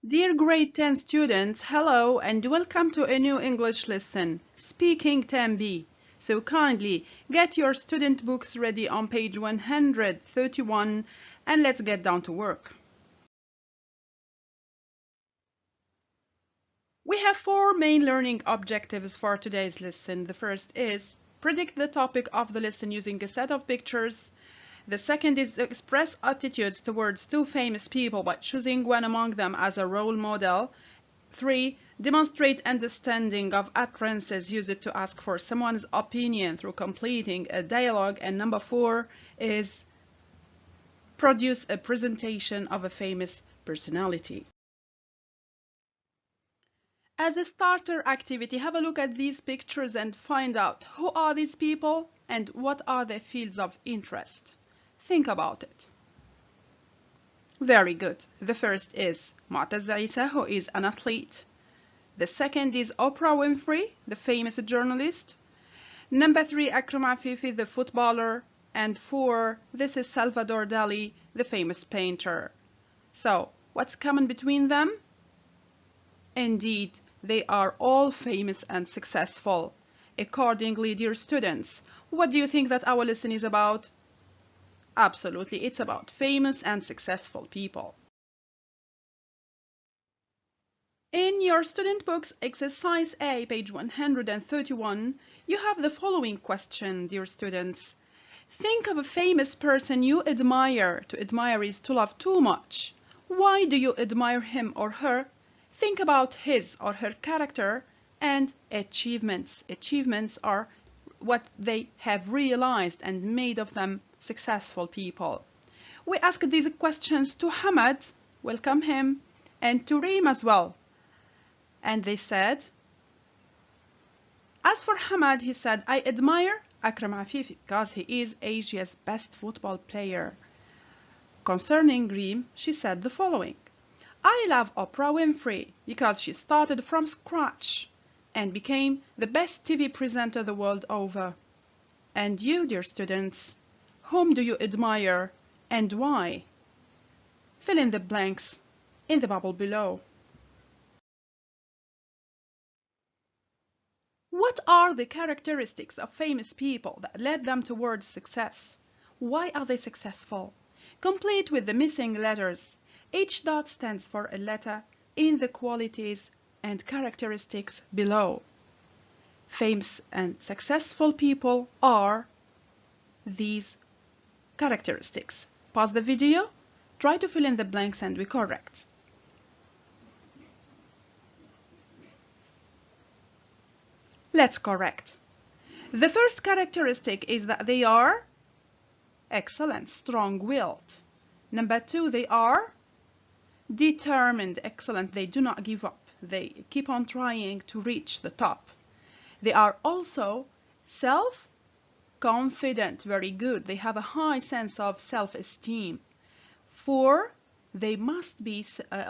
Dear grade 10 students, hello and welcome to a new English lesson, Speaking 10B. So kindly get your student books ready on page 131 and let's get down to work. We have four main learning objectives for today's lesson. The first is predict the topic of the lesson using a set of pictures. The second is to express attitudes towards two famous people by choosing one among them as a role model. 3. Demonstrate understanding of utterances used to ask for someone's opinion through completing a dialogue. And number 4 is produce a presentation of a famous personality. As a starter activity, have a look at these pictures and find out who are these people and what are their fields of interest. Think about it. Very good. The first is Mu'taz Isa, who is an athlete. The second is Oprah Winfrey, the famous journalist. Number 3, Akram Afifi, the footballer. And 4, this is Salvador Dali, the famous painter. So, what's common between them? Indeed, they are all famous and successful. Accordingly, dear students, what do you think that our lesson is about? Absolutely, it's about famous and successful people. In your student books, exercise A, page 131, you have the following question, dear students. Think of a famous person you admire. To admire is to love too much. Why do you admire him or her? Think about his or her character and achievements. Achievements are what they have realized and made of them successful people. We asked these questions to Hamad, welcome him, and to Reem as well. And they said, as for Hamad, he said, I admire Akram Afifi because he is Asia's best football player. Concerning Reem, she said the following. I love Oprah Winfrey because she started from scratch and became the best TV presenter the world over. And you, dear students, whom do you admire and why? Fill in the blanks in the bubble below. What are the characteristics of famous people that led them towards success? Why are they successful? Complete with the missing letters. Each dot stands for a letter in the qualities and characteristics below. Famous and successful people are these characteristics. Pause the video, try to fill in the blanks and we correct. Let's correct. The first characteristic is that they are excellent, strong-willed. Number 2, they are determined, excellent, they do not give up. They keep on trying to reach the top. They are also self-confident, very good. They have a high sense of self-esteem. 4, they must be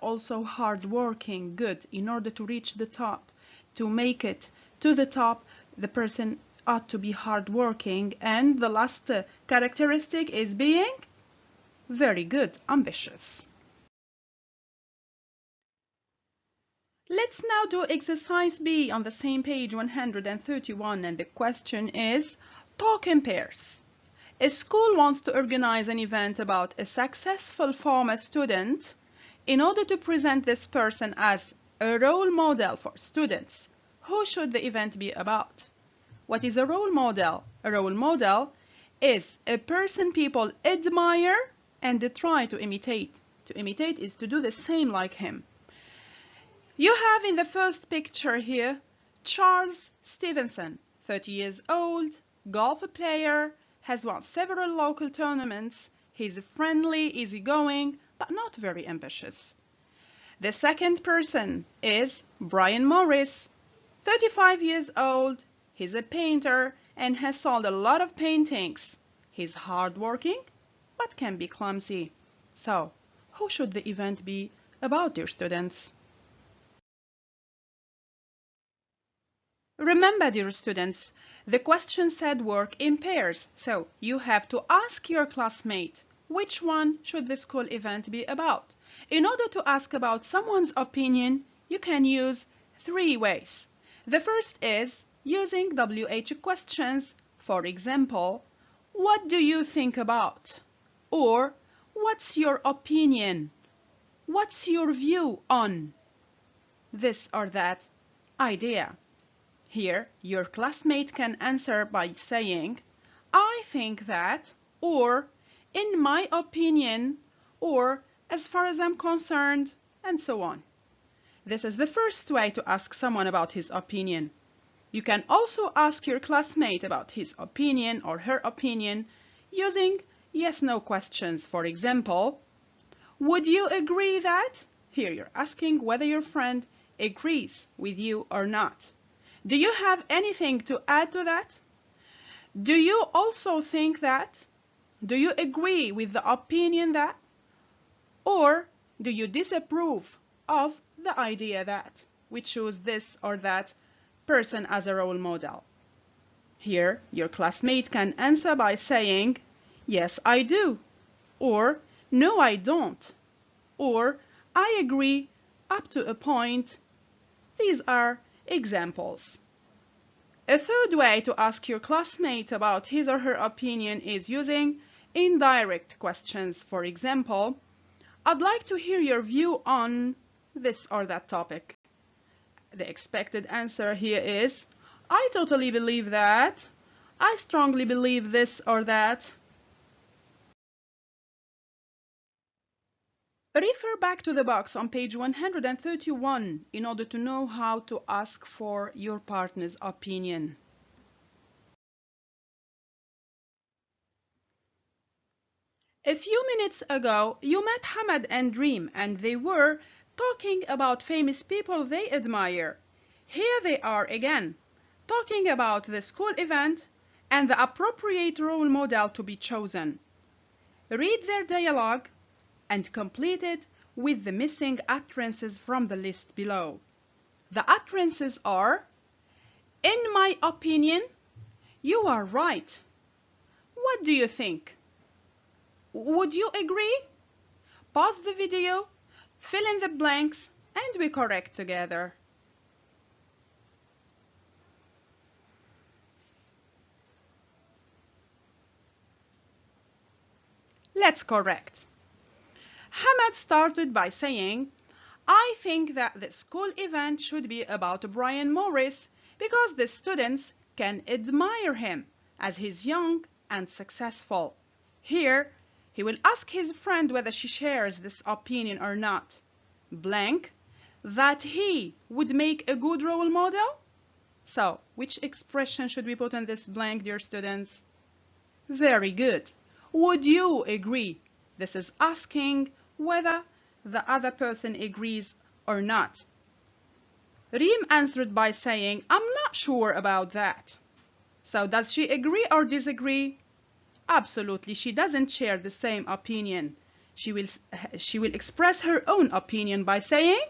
also hardworking, good, in order to reach the top. To make it to the top, the person ought to be hardworking. And the last characteristic is being very good, ambitious. Let's now do exercise B on the same page 131, and the question is talk in pairs. A school wants to organize an event about a successful former student in order to present this person as a role model for students. Who should the event be about? What is a role model? A role model is a person people admire and they try to imitate. To imitate is to do the same like him. You have in the first picture here Charles Stevenson, 30 years old, golf player, has won several local tournaments. He's friendly, easygoing, but not very ambitious. The second person is Brian Morris, 35 years old. He's a painter and has sold a lot of paintings. He's hardworking, but can be clumsy. So, who should the event be about, dear students? Remember, dear students, the question said work in pairs, so you have to ask your classmate which one should the school event be about? In order to ask about someone's opinion, you can use three ways. The first is using WH questions. For example, what do you think about? Or what's your opinion? What's your view on this or that idea? Here, your classmate can answer by saying, I think that, or in my opinion, or as far as I'm concerned, and so on. This is the first way to ask someone about his opinion. You can also ask your classmate about his opinion or her opinion using yes-no questions. For example, would you agree that? Here you're asking whether your friend agrees with you or not. Do you have anything to add to that? Do you also think that? Do you agree with the opinion that? Or do you disapprove of the idea that we choose this or that person as a role model? Here, your classmate can answer by saying, yes, I do, or no, I don't, or I agree up to a point. These are examples. A third way to ask your classmate about his or her opinion is using indirect questions. For example, I'd like to hear your view on this or that topic. The expected answer here is, I totally believe that. I strongly believe this or that. Refer back to the box on page 131 in order to know how to ask for your partner's opinion. A few minutes ago, you met Hamad and Reem, and they were talking about famous people they admire. Here they are again, talking about the school event and the appropriate role model to be chosen. Read their dialogue and complete it with the missing utterances from the list below. The utterances are, in my opinion, you are right. What do you think? Would you agree? Pause the video, fill in the blanks, and we correct together. Let's correct. Hamad started by saying, I think that the school event should be about Brian Morris because the students can admire him as he's young and successful. Here, he will ask his friend whether she shares this opinion or not. Blank, that he would make a good role model? So, which expression should we put in this blank, dear students? Very good. Would you agree? This is asking whether the other person agrees or not. Reem answered by saying, I'm not sure about that. So does she agree or disagree? Absolutely, she doesn't share the same opinion. She will express her own opinion by saying,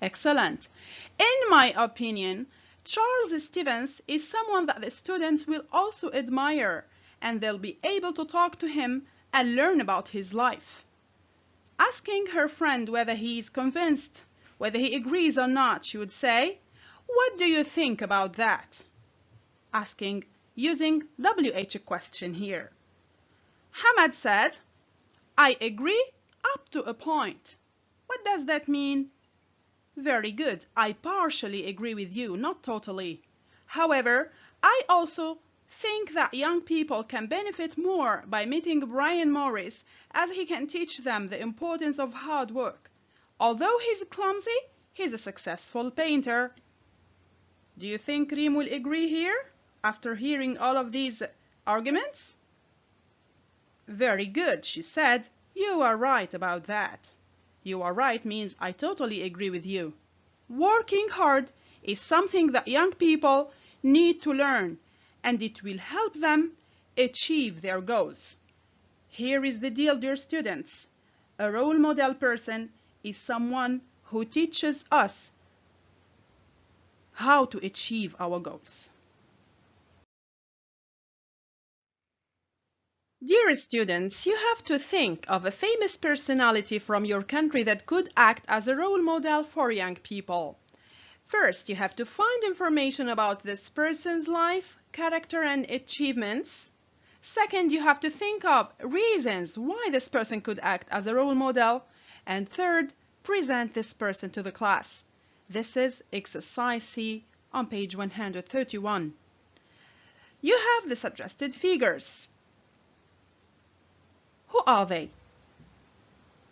excellent. In my opinion, Charles Stevens is someone that the students will also admire, and they'll be able to talk to him and learn about his life. Asking her friend whether he is convinced, whether he agrees or not, she would say, what do you think about that? Asking using WH question here. Hamad said, I agree up to a point. What does that mean? Very good. I partially agree with you, not totally. However, I also think that young people can benefit more by meeting Brian Morris, as he can teach them the importance of hard work. Although he's clumsy, he's a successful painter. Do you think Reem will agree here after hearing all of these arguments? Very good, she said. You are right about that. You are right means I totally agree with you. Working hard is something that young people need to learn, and it will help them achieve their goals. Here is the deal, dear students. A role model person is someone who teaches us how to achieve our goals. Dear students, you have to think of a famous personality from your country that could act as a role model for young people. First, you have to find information about this person's life, character, and achievements. Second, you have to think of reasons why this person could act as a role model. And third, present this person to the class. This is exercise C on page 131. You have the suggested figures. Who are they?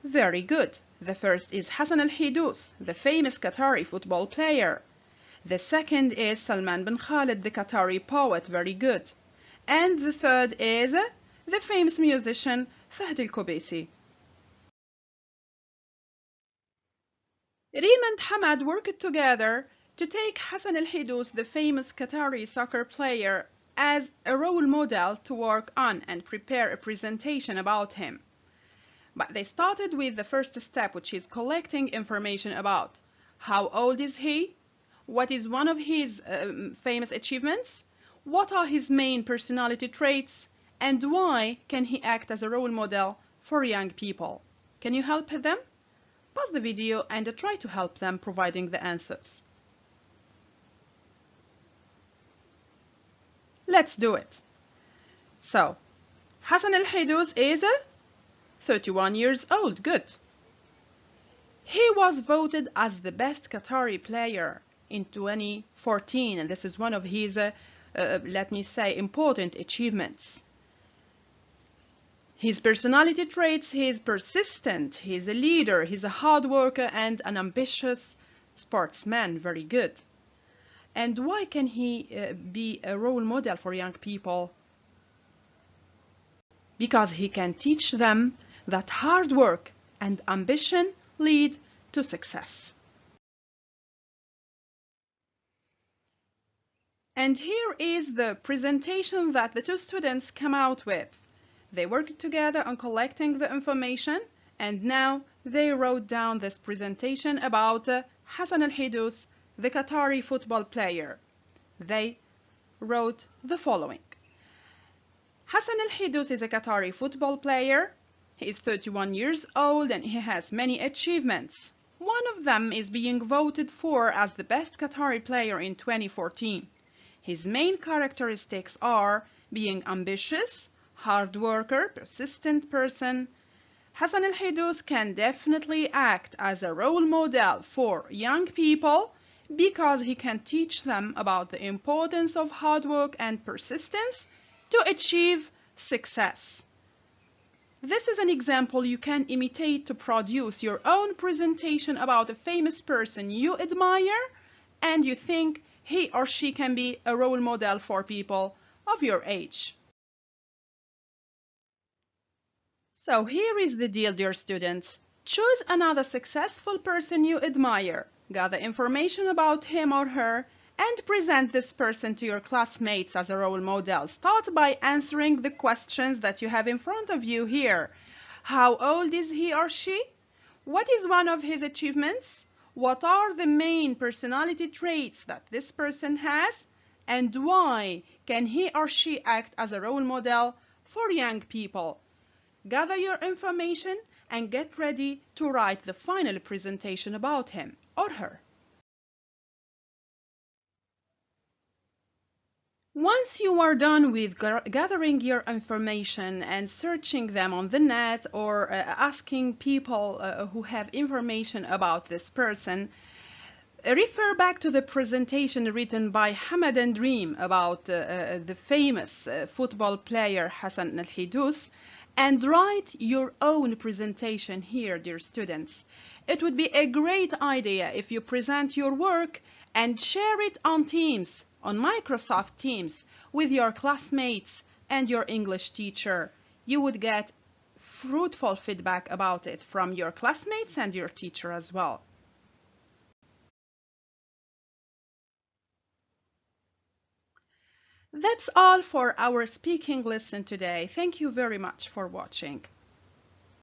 Very good. The first is Hassan al-Hidous, the famous Qatari football player. The second is Salman bin Khalid, the Qatari poet. Very good. And the third is the famous musician Fahd al-Kubaisi. Reem and Hamad worked together to take Hassan al-Hidous, the famous Qatari soccer player, as a role model to work on and prepare a presentation about him. But they started with the first step, which is collecting information about how old is he, what is one of his famous achievements, what are his main personality traits, and why can he act as a role model for young people. Can you help them? Pause the video and try to help them providing the answers. Let's do it. So, Hassan al-Hidous is 31 years old. Good. He was voted as the best Qatari player in 2014, and this is one of his, let me say, important achievements. His personality traits: he is persistent, he is a leader, he's a hard worker and an ambitious sportsman. Very good. And why can he be a role model for young people? Because he can teach them that hard work and ambition lead to success. And here is the presentation that the two students come out with. They worked together on collecting the information, and now they wrote down this presentation about Hassan al-Hidous, the Qatari football player. They wrote the following. Hassan al-Hidous is a Qatari football player. He is 31 years old and he has many achievements. One of them is being voted for as the best Qatari player in 2014. His main characteristics are being ambitious, hard worker, persistent person. Hassan al-Hidous can definitely act as a role model for young people because he can teach them about the importance of hard work and persistence to achieve success. This is an example you can imitate to produce your own presentation about a famous person you admire and you think he or she can be a role model for people of your age. So here is the deal, dear students. Choose another successful person you admire, gather information about him or her, and present this person to your classmates as a role model. Start by answering the questions that you have in front of you here. How old is he or she? What is one of his achievements? What are the main personality traits that this person has? And why can he or she act as a role model for young people? Gather your information and get ready to write the final presentation about him or her. Once you are done with gathering your information and searching them on the net or asking people who have information about this person, refer back to the presentation written by Hamad and Reem about the famous football player Hassan al-Hidous and write your own presentation here, dear students. It would be a great idea if you present your work and share it on Teams, on Microsoft Teams, with your classmates and your English teacher. You would get fruitful feedback about it from your classmates and your teacher as well. That's all for our speaking lesson today. Thank you very much for watching.